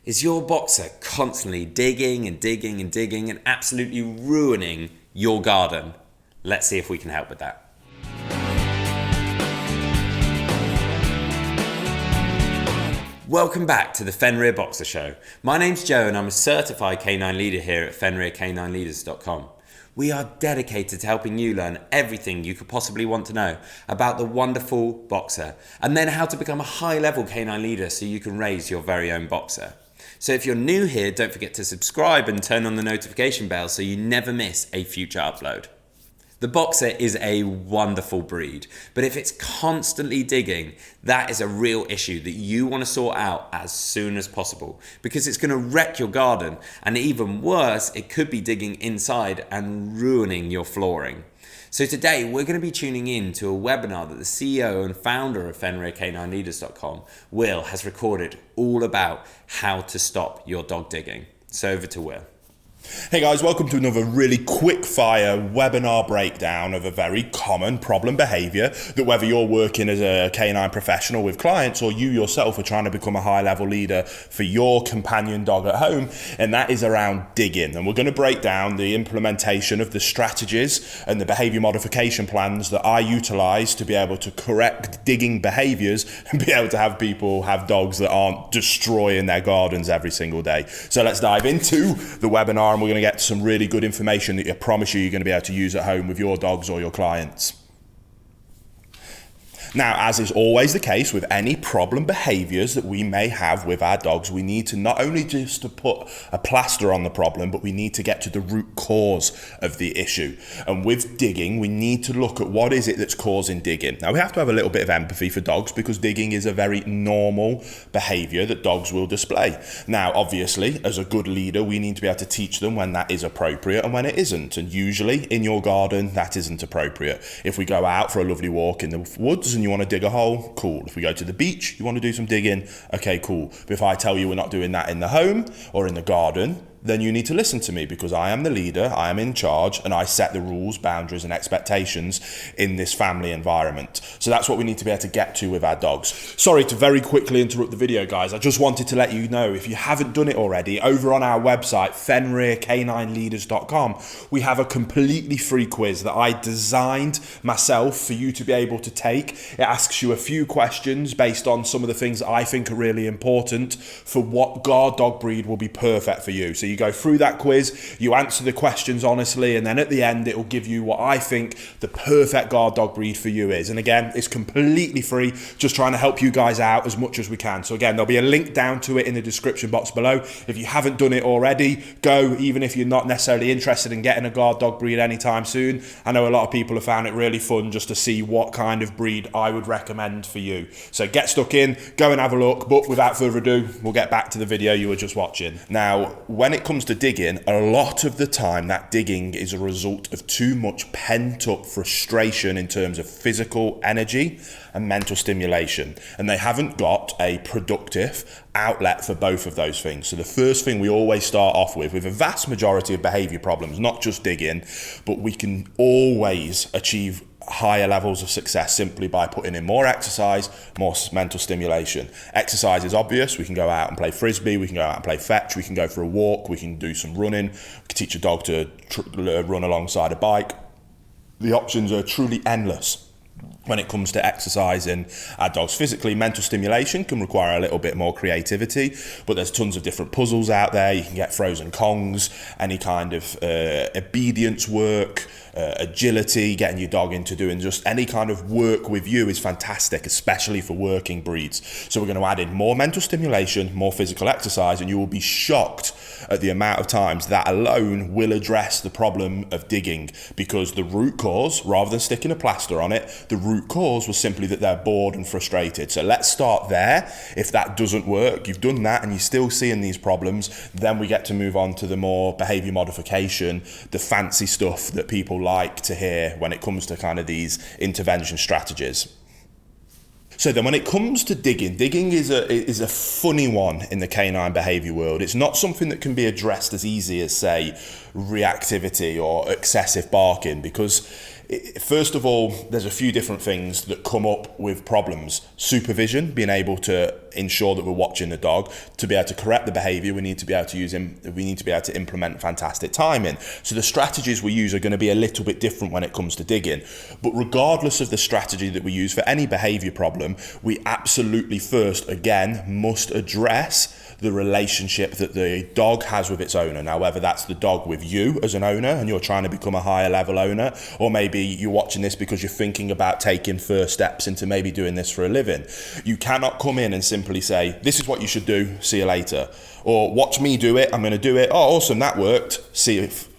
Is your boxer constantly digging and digging and digging and absolutely ruining your garden? Let's see if we can help with that. Welcome back to the Fenrir Boxer Show. My name's Joe and I'm a certified canine leader here at FenrirCanineLeaders.com. We are dedicated to helping you learn everything you could possibly want to know about the wonderful boxer and then how to become a high-level canine leader so you can raise your very own boxer. So if you're new here, don't forget to subscribe and turn on the notification bell so you never miss a future upload. The boxer is a wonderful breed, but if it's constantly digging, that is a real issue that you want to sort out as soon as possible because it's going to wreck your garden, and even worse, it could be digging inside and ruining your flooring. So today we're going to be tuning in to a webinar that the CEO and founder of FenrirCanineLeaders.com, Will, has recorded all about how to stop your dog digging. So over to Will. Hey guys, welcome to another really quick fire webinar breakdown of a very common problem behavior that whether you're working as a canine professional with clients or you yourself are trying to become a high level leader for your companion dog at home, and that is around digging. And we're going to break down the implementation of the strategies and the behavior modification plans that I utilize to be able to correct digging behaviors and be able to have people have dogs that aren't destroying their gardens every single day. So let's dive into the webinar, and we're going to get some really good information that I promise you're going to be able to use at home with your dogs or your clients. Now, as is always the case with any problem behaviors that we may have with our dogs, we need to not only just to put a plaster on the problem, but we need to get to the root cause of the issue. And with digging, we need to look at what is it that's causing digging. Now, we have to have a little bit of empathy for dogs because digging is a very normal behavior that dogs will display. Now, obviously, as a good leader, we need to be able to teach them when that is appropriate and when it isn't. And usually in your garden, that isn't appropriate. If we go out for a lovely walk in the woods and you want to dig a hole, cool. If we go to the beach, you want to do some digging, okay, cool. But if I tell you we're not doing that in the home or in the garden, then you need to listen to me because I am the leader, I am in charge, and I set the rules, boundaries, and expectations in this family environment. So that's what we need to be able to get to with our dogs. Sorry to very quickly interrupt the video, guys. I just wanted to let you know, if you haven't done it already, over on our website, FenrirCanineLeaders.com, we have a completely free quiz that I designed myself for you to be able to take. It asks you a few questions based on some of the things that I think are really important for what guard dog breed will be perfect for you. So you go through that quiz, you answer the questions honestly, and then at the end it will give you what I think the perfect guard dog breed for you is. And again, it's completely free, just trying to help you guys out as much as we can. So again, there'll be a link down to it in the description box below. If you haven't done it already, go, even if you're not necessarily interested in getting a guard dog breed anytime soon. I know a lot of people have found it really fun just to see what kind of breed I would recommend for you. So get stuck in, go and have a look, but without further ado, we'll get back to the video you were just watching. Now, when it comes to digging, a lot of the time that digging is a result of too much pent-up frustration in terms of physical energy and mental stimulation, and they haven't got a productive outlet for both of those things. So the first thing we always start off with a vast majority of behavior problems, not just digging, but we can always achieve higher levels of success simply by putting in more exercise, more mental stimulation. Exercise is obvious. We can go out and play frisbee, we can go out and play fetch, we can go for a walk, we can do some running, we can teach a dog to run alongside a bike. The options are truly endless when it comes to exercising our dogs physically. Mental stimulation can require a little bit more creativity, but there's tons of different puzzles out there. You can get frozen Kongs, any kind of obedience work, agility, getting your dog into doing just any kind of work with you is fantastic, especially for working breeds. So we're going to add in more mental stimulation, more physical exercise, and you will be shocked at the amount of times that alone will address the problem of digging, because the root cause, rather than sticking a plaster on it, the root cause was simply that they're bored and frustrated. So let's start there. If that doesn't work, you've done that and you're still seeing these problems, then we get to move on to the more behavior modification, the fancy stuff that people like to hear when it comes to kind of these intervention strategies. So then when it comes to digging is a funny one in the canine behavior world. It's not something that can be addressed as easy as, say, reactivity or excessive barking, because First of all, there's a few different things that come up with problems. Supervision, being able to ensure that we're watching the dog. To be able to correct the behavior, we need to be able to implement fantastic timing. So the strategies we use are going to be a little bit different when it comes to digging. But regardless of the strategy that we use for any behavior problem, we absolutely first, again, must address the relationship that the dog has with its owner. Now, whether that's the dog with you as an owner and you're trying to become a higher level owner, or maybe you're watching this because you're thinking about taking first steps into maybe doing this for a living. You cannot come in and simply say, this is what you should do, see you later. Or watch me do it, I'm going to do it. Oh, awesome, that worked.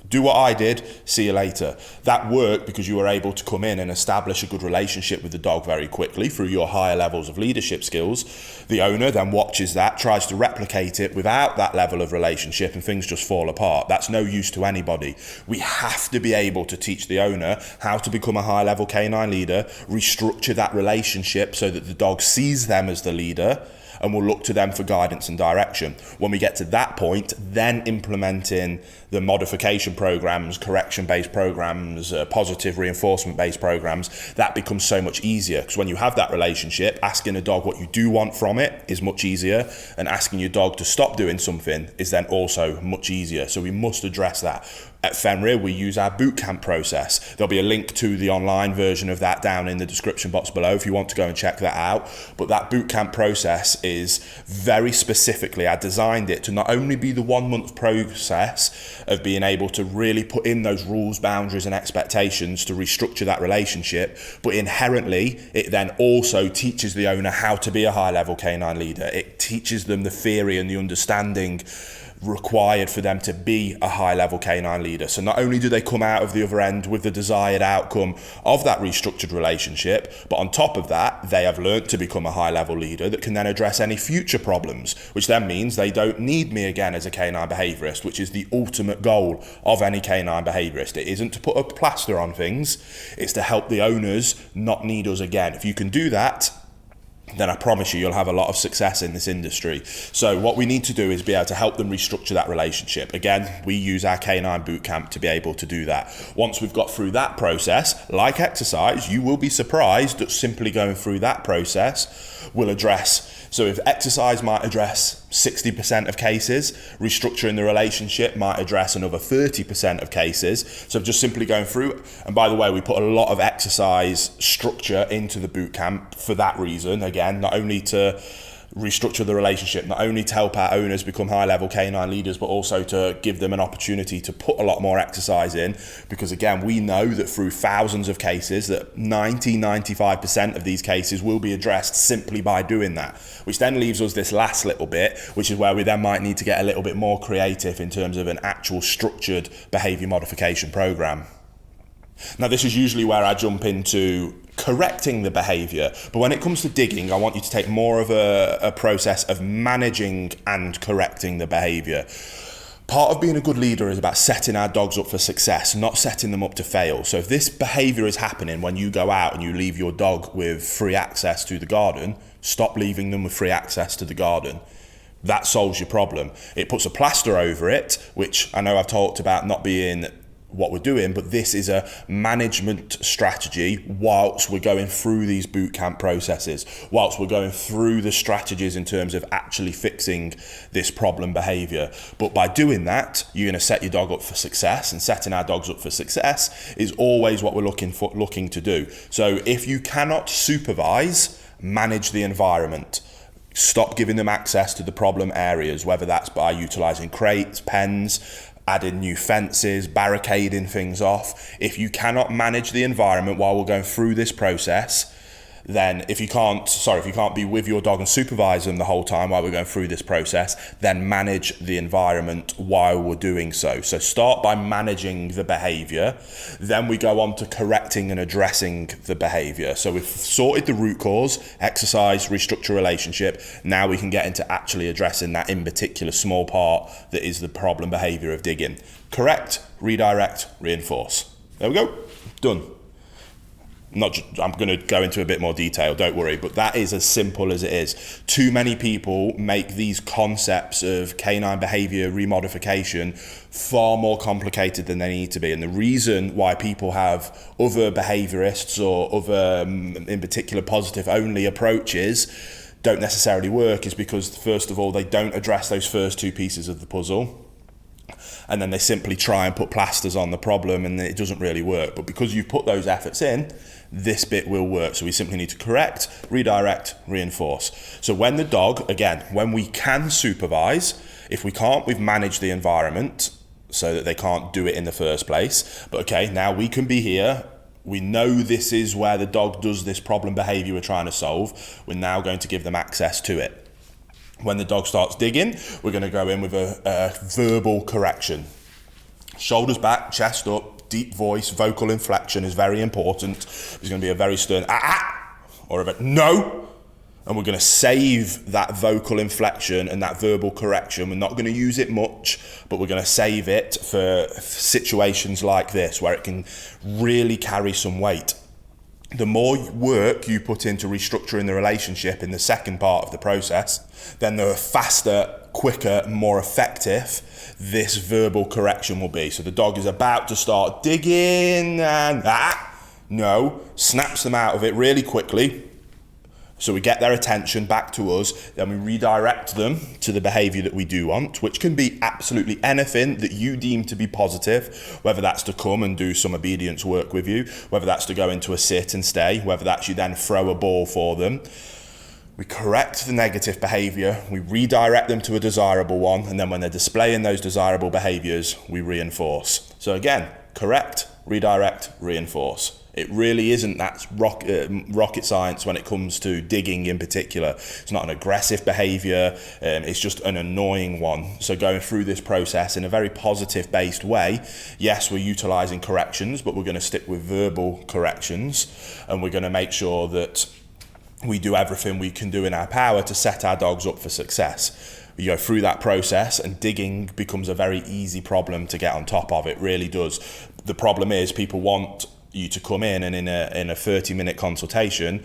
Do what I did, see you later. That worked because you were able to come in and establish a good relationship with the dog very quickly through your higher levels of leadership skills. The owner then watches that, tries to replicate it without that level of relationship, and things just fall apart. That's no use to anybody. We have to be able to teach the owner how to become a high level canine leader, restructure that relationship so that the dog sees them as the leader, and we'll look to them for guidance and direction. When we get to that point, then implementing the modification programs, correction-based programs, positive reinforcement-based programs, that becomes so much easier. Because when you have that relationship, asking a dog what you do want from it is much easier, and asking your dog to stop doing something is then also much easier. So we must address that. At Fenrir, we use our bootcamp process. There'll be a link to the online version of that down in the description box below if you want to go and check that out. But that bootcamp process is very specifically, I designed it to not only be the 1 month process of being able to really put in those rules, boundaries and expectations to restructure that relationship, but inherently it then also teaches the owner how to be a high level canine leader. It teaches them the theory and the understanding required for them to be a high level canine leader. So not only do they come out of the other end with the desired outcome of that restructured relationship, but on top of that, they have learned to become a high level leader that can then address any future problems, which then means they don't need me again as a canine behaviorist, which is the ultimate goal of any canine behaviorist. It isn't to put a plaster on things, it's to help the owners not need us again. If you can do that, then I promise you'll have a lot of success in this industry. So what we need to do is be able to help them restructure that relationship. Again, we use our canine bootcamp to be able to do that. Once we've got through that process, like exercise, you will be surprised that simply going through that process will address. So if exercise might address 60% of cases, restructuring the relationship might address another 30% of cases. So just simply going through, and by the way, we put a lot of exercise structure into the bootcamp for that reason. Again, not only to restructure the relationship, not only to help our owners become high level canine leaders, but also to give them an opportunity to put a lot more exercise in, because again, we know that through thousands of cases that 95% of these cases will be addressed simply by doing that, which then leaves us this last little bit, which is where we then might need to get a little bit more creative in terms of an actual structured behavior modification program. Now, this is usually where I jump into correcting the behavior, but when it comes to digging, I want you to take more of a process of managing and correcting the behavior. Part of being a good leader is about setting our dogs up for success, not setting them up to fail. So if this behavior is happening when you go out and you leave your dog with free access to the garden, stop leaving them with free access to the garden. That solves your problem. It puts a plaster over it, which I know I've talked about not being what we're doing, but this is a management strategy whilst we're going through these bootcamp processes, whilst we're going through the strategies in terms of actually fixing this problem behavior. But by doing that, you're going to set your dog up for success, and setting our dogs up for success is always what we're looking to do. So if you cannot supervise, manage the environment. Stop giving them access to the problem areas, whether that's by utilizing crates, pens, adding new fences, barricading things off. If you cannot manage the environment while we're going through this process, then if you can't be with your dog and supervise them the whole time while we're going through this process, then manage the environment while we're doing so. So start by managing the behavior, then we go on to correcting and addressing the behavior. So we've sorted the root cause, exercise, restructure relationship. Now we can get into actually addressing that in particular small part that is the problem behavior of digging. Correct, redirect, reinforce. There we go, done. I'm going to go into a bit more detail, don't worry, but that is as simple as it is. Too many people make these concepts of canine behavior remodification far more complicated than they need to be. And the reason why people have other behaviorists or other, in particular, positive only approaches don't necessarily work is because, first of all, they don't address those first two pieces of the puzzle. And then they simply try and put plasters on the problem and it doesn't really work. But because you've put those efforts in, this bit will work. So we simply need to correct, redirect, reinforce. So when the dog, again, when we can supervise, if we can't, we've managed the environment so that they can't do it in the first place. But okay, now we can be here. We know this is where the dog does this problem behavior we're trying to solve. We're now going to give them access to it. When the dog starts digging, we're going to go in with a verbal correction. Shoulders back, chest up, deep voice, vocal inflection is very important. There's going to be a very stern or a no. And we're going to save that vocal inflection and that verbal correction. We're not going to use it much, but we're going to save it for situations like this where it can really carry some weight. The more work you put into restructuring the relationship in the second part of the process, then the faster, quicker, more effective this verbal correction will be. So the dog is about to start digging and no, snaps them out of it really quickly. So we get their attention back to us, then we redirect them to the behavior that we do want, which can be absolutely anything that you deem to be positive, whether that's to come and do some obedience work with you, whether that's to go into a sit and stay, whether that's you then throw a ball for them. We correct the negative behavior, we redirect them to a desirable one, and then when they're displaying those desirable behaviors, we reinforce. So again, correct, redirect, reinforce. It really isn't that rocket science when it comes to digging in particular. It's not an aggressive behavior, it's just an annoying one. So going through this process in a very positive based way, yes, we're utilising corrections, but we're going to stick with verbal corrections, and we're going to make sure that we do everything we can do in our power to set our dogs up for success. You go through that process and digging becomes a very easy problem to get on top of. It really does. The problem is people want you to come in and in a 30-minute consultation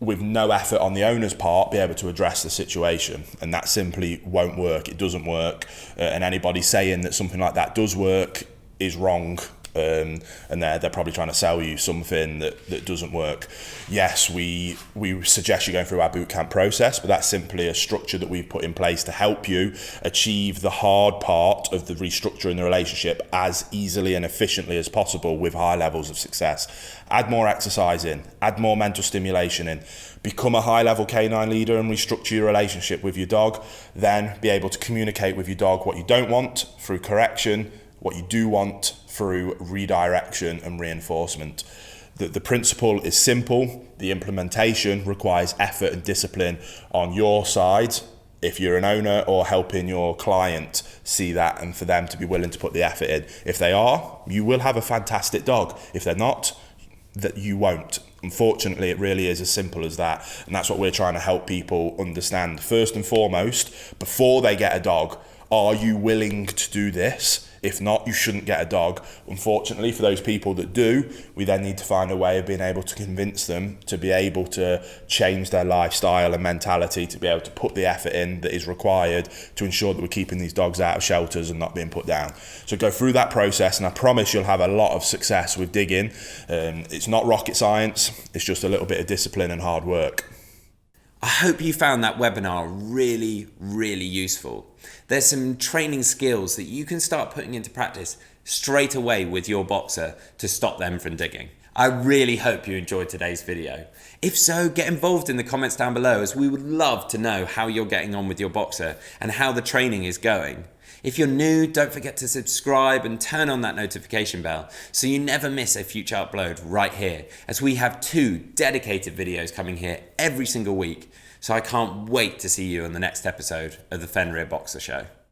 with no effort on the owner's part be able to address the situation, and that simply won't work. It doesn't work, and anybody saying that something like that does work is wrong. And they're probably trying to sell you something that doesn't work. Yes, we suggest you going through our bootcamp process, but that's simply a structure that we've put in place to help you achieve the hard part of the restructuring the relationship as easily and efficiently as possible with high levels of success. Add more exercise in, add more mental stimulation in, become a high-level canine leader and restructure your relationship with your dog, then be able to communicate with your dog what you don't want through correction, what you do want through redirection and reinforcement. The principle is simple. The implementation requires effort and discipline on your side if you're an owner or helping your client see that, and for them to be willing to put the effort in. If they are, you will have a fantastic dog. If they're not, that you won't. Unfortunately, it really is as simple as that. And that's what we're trying to help people understand. First and foremost, before they get a dog, are you willing to do this? If not, you shouldn't get a dog. Unfortunately, for those people that do, we then need to find a way of being able to convince them to be able to change their lifestyle and mentality, to be able to put the effort in that is required to ensure that we're keeping these dogs out of shelters and not being put down. So go through that process, and I promise you'll have a lot of success with digging. It's not rocket science, it's just a little bit of discipline and hard work. I hope you found that webinar really, really useful. There's some training skills that you can start putting into practice straight away with your boxer to stop them from digging. I really hope you enjoyed today's video. If so, get involved in the comments down below, as we would love to know how you're getting on with your boxer and how the training is going. If you're new, don't forget to subscribe and turn on that notification bell so you never miss a future upload right here, as we have 2 dedicated videos coming here every single week. So I can't wait to see you on the next episode of the Fenrir Boxer Show.